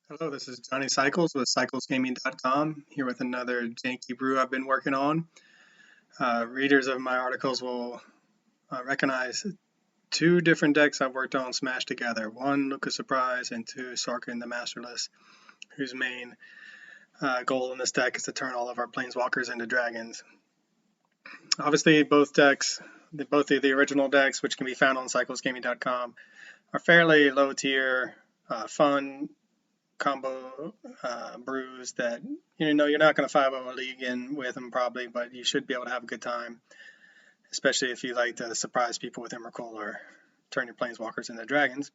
Hello, this is Johnny Cycles with cyclesgaming.com, here with another janky brew I've been working on. Readers of my articles will recognize two different decks I've worked on smashed together. One, Lukka Surprise, and two, Sarkhan the Masterless, whose main goal in this deck is to turn all of our Planeswalkers into dragons. Obviously, both decks, both of the original decks, which can be found on cyclesgaming.com, are fairly low tier, fun, combo brews that you're not going to 5-0 a league in with them probably, but you should be able to have a good time, especially if you like to surprise people with Emrakul or turn your planeswalkers into dragons.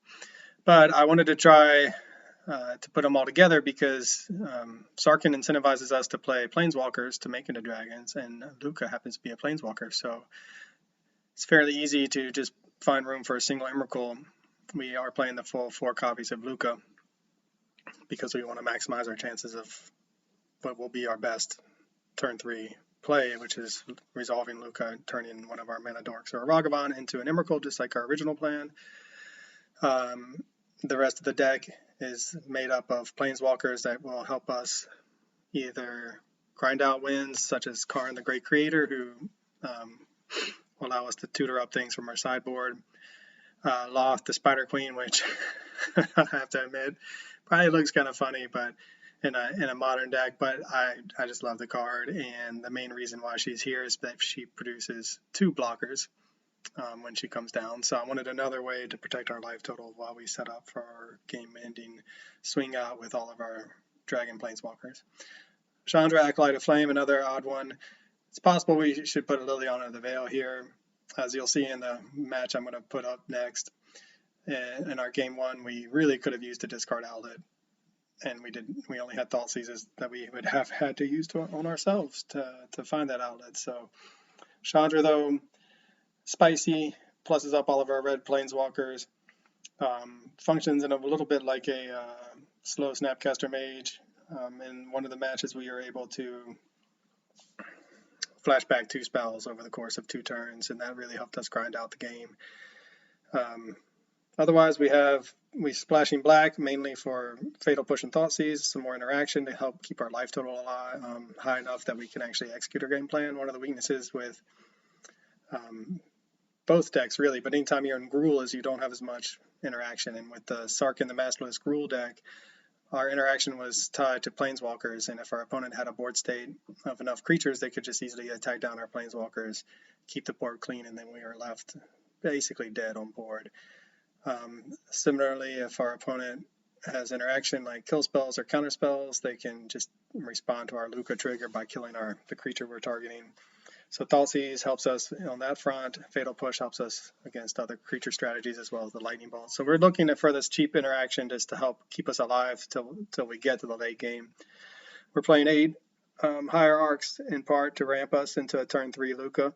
But I wanted to try to put them all together because Sarkhan incentivizes us to play planeswalkers to make into dragons, and Lukka happens to be a planeswalker, so it's fairly easy to just find room for a single Emrakul. We are playing the full 4 copies of Lukka because we want to maximize our chances of what will be our best turn 3 play, which is resolving Lukka and turning one of our mana dorks or a Ragavan into an Emrakul, just like our original plan. The rest of the deck is made up of planeswalkers that will help us either grind out wins, such as Karn the Great Creator, who will allow us to tutor up things from our sideboard. Loth the Spider Queen, which I have to admit probably looks kind of funny, but in a modern deck, but I just love the card, and the main reason why she's here is that she produces 2 blockers when she comes down. So I wanted another way to protect our life total while we set up for our game-ending swing out with all of our dragon planeswalkers. Chandra, Acolyte of Flame, another odd one. It's possible we should put a Liliana of the Veil here, as you'll see in the match I'm going to put up next. In our game 1, we really could have used a discard outlet, and we didn't. We only had Thought Seizes that we would have had to use on ourselves to find that outlet. So Chandra, though, spicy, pluses up all of our red planeswalkers, functions in a little bit like a slow Snapcaster Mage. In one of the matches, we were able to flashback 2 spells over the course of 2 turns, and that really helped us grind out the game. Otherwise, we splashing black mainly for Fatal Push and Thoughtseize, some more interaction to help keep our life total high enough that we can actually execute our game plan. One of the weaknesses with both decks, really, but anytime you're in Gruul is you don't have as much interaction. And with the Sarkhan the Masterless Gruul deck, our interaction was tied to planeswalkers, and if our opponent had a board state of enough creatures, they could just easily attack down our planeswalkers, keep the board clean, and then we are left basically dead on board. Similarly, if our opponent has interaction like kill spells or counter spells, they can just respond to our Lukka trigger by killing the creature we're targeting. So Thoughtseize helps us on that front. Fatal Push helps us against other creature strategies as well as the Lightning Bolt. So we're looking for this cheap interaction just to help keep us alive till we get to the late game. We're playing 8 Hierarchs in part to ramp us into a turn 3 Lukka,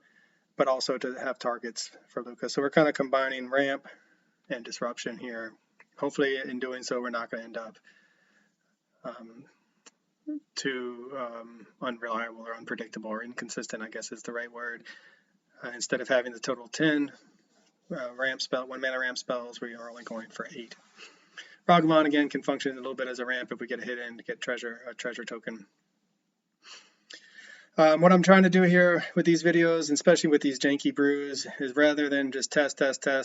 but also to have targets for Lukka. So we're kind of combining ramp and disruption here. Hopefully in doing so we're not going to end up too unreliable or unpredictable or inconsistent, I guess is the right word. Instead of having the total 10 1 mana ramp spells, we are only going for 8. Ragavan again can function a little bit as a ramp if we get a hit in to get a treasure token. What I'm trying to do here with these videos, and especially with these janky brews, is rather than just test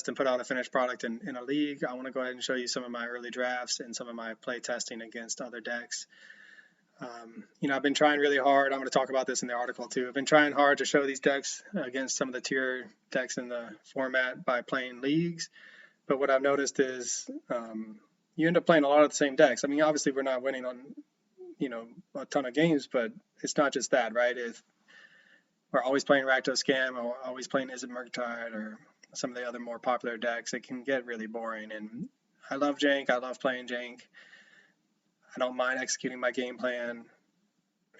and put out a finished product in a league, I want to go ahead and show you some of my early drafts and some of my play testing against other decks. I've been trying really hard. I'm going to talk about this in the article too. I've been trying hard to show these decks against some of the tier decks in the format by playing leagues. But what I've noticed is you end up playing a lot of the same decks. I mean, obviously we're not winning on a ton of games, but it's not just that, right? If we're always playing Rakdos Scam or always playing Izzet Murktide or some of the other more popular decks, it can get really boring. And I love jank. I love playing jank. I don't mind executing my game plan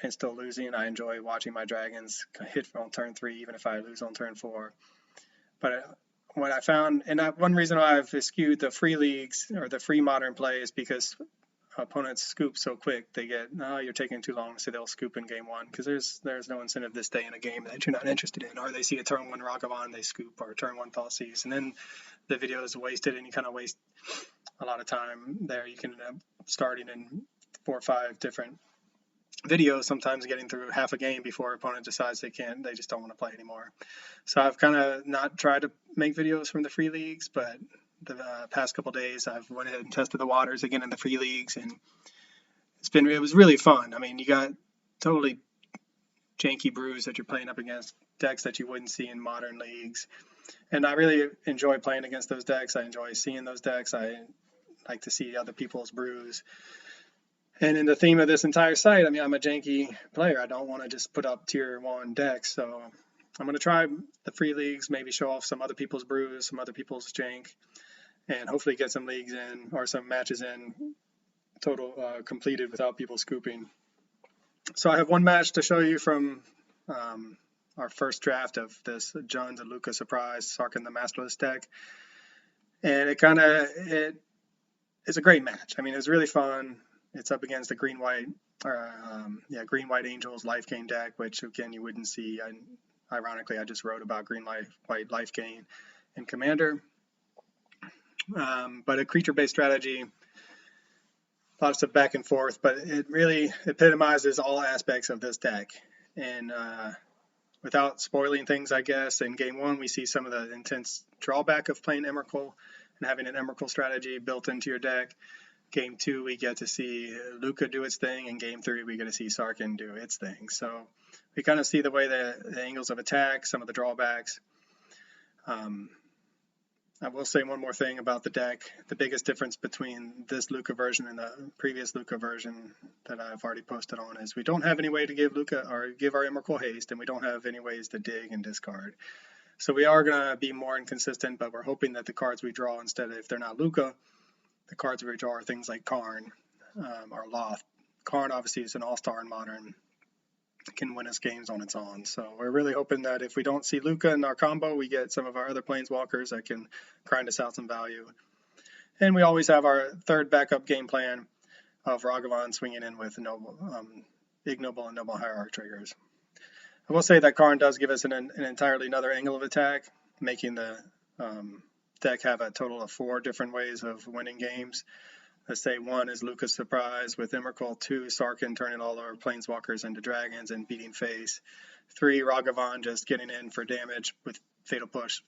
and still losing. I enjoy watching my dragons hit on turn 3, even if I lose on turn 4. But what I found, and one reason why I've eschewed the free leagues or the free modern play is because opponents scoop so quick. They get, no, you're taking too long, so they'll scoop in game 1 because there's no incentive to stay in a game that you're not interested in. Or they see a turn 1 Ragavan, they scoop, or turn 1 Thoughtseize, and then the video is wasted, and you kind of waste a lot of time there. You can end up starting in 4 or 5 different videos, sometimes getting through half a game before opponent decides they just don't want to play anymore. So I've kind of not tried to make videos from the free leagues, but the past couple days I've went ahead and tested the waters again in the free leagues, and it was really fun. I mean, you got totally janky brews that you're playing up against decks that you wouldn't see in modern leagues, and I really enjoy playing against those decks. I enjoy seeing those decks. I like to see other people's brews. And in the theme of this entire site, I mean, I'm a janky player. I don't want to just put up tier 1 decks. So I'm going to try the free leagues, maybe show off some other people's brews, some other people's jank, and hopefully get some leagues in or some matches in total completed without people scooping. So I have one match to show you from our first draft of this John the Lukka Surprise Sarkhan the Masterless deck. And it's a great match. I mean, it was really fun. It's up against the green-white Angels life gain deck, which again you wouldn't see. Ironically, I just wrote about green-white life gain in Commander. But a creature-based strategy, lots of back and forth, but it really epitomizes all aspects of this deck. And without spoiling things, I guess, in Game 1 we see some of the intense drawback of playing Emrakul and having an Emrakul strategy built into your deck. Game 2, we get to see Lukka do its thing, and Game 3, we get to see Sarkhan do its thing. So we kind of see the way the angles of attack, some of the drawbacks. I will say one more thing about the deck. The biggest difference between this Lukka version and the previous Lukka version that I've already posted on is we don't have any way to give Lukka or give our Emrakul haste, and we don't have any ways to dig and discard. So we are going to be more inconsistent, but we're hoping that the cards we draw instead, if they're not Lukka, the cards we draw are things like Karn or Loth. Karn obviously is an all-star in Modern, can win us games on its own. So we're really hoping that if we don't see Lukka in our combo, we get some of our other Planeswalkers that can grind us out some value. And we always have our third backup game plan of Ragavan swinging in with Ignoble and Noble Hierarch triggers. I will say that Karn does give us an entirely another angle of attack, making the deck have a total of 4 different ways of winning games. Let's say 1 is Lukka's Surprise with Emrakul, 2 Sarkhan turning all our Planeswalkers into dragons and beating face, 3 Ragavan just getting in for damage with Fatal Push,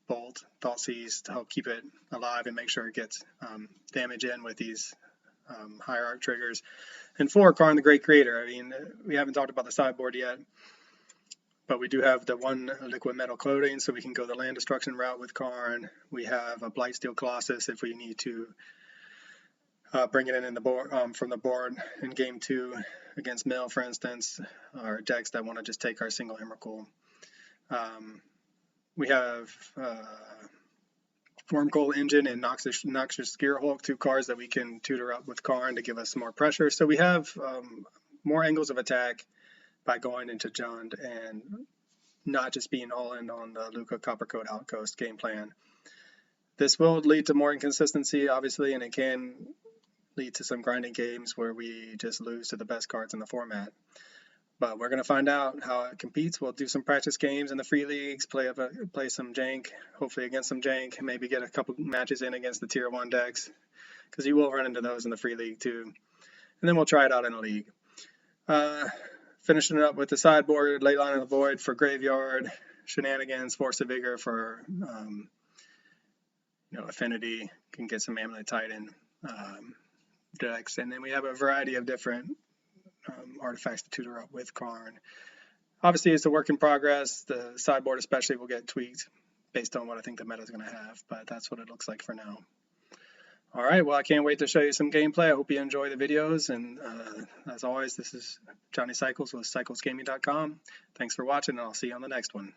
Bolt, Thoughtseize to help keep it alive and make sure it gets damage in with these Hierarch triggers, and 4 Karn the Great Creator. I mean, we haven't talked about the sideboard yet, but we do have the 1 liquid metal clothing, so we can go the land destruction route with Karn. We have a Blightsteel Colossus if we need to bring it in the board from the board in Game 2 against Mill, for instance, or decks that want to just take our single Emrakul. We have Wormcoil Engine and Noxious Scarehulk, 2 cards that we can tutor up with Karn to give us some more pressure. So we have more angles of attack by going into Jund and not just being all in on the Lukka Coppercoat Outpost game plan. This will lead to more inconsistency, obviously, and it can lead to some grinding games where we just lose to the best cards in the format. But we're going to find out how it competes. We'll do some practice games in the free leagues, play some jank, hopefully against some jank, maybe get a couple matches in against the tier 1 decks, because you will run into those in the free league too. And then we'll try it out in a league. Finishing it up with the sideboard, Late Line of the Void for Graveyard, Shenanigans, Force of Vigor for Affinity, can get some Amulet Titan decks, and then we have a variety of different artifacts to tutor up with Karn. Obviously, it's a work in progress. The sideboard especially will get tweaked based on what I think the meta is going to have, but that's what it looks like for now. All right, well, I can't wait to show you some gameplay. I hope you enjoy the videos, and as always, this is Johnny Cycles with cyclesgaming.com. Thanks for watching, and I'll see you on the next one.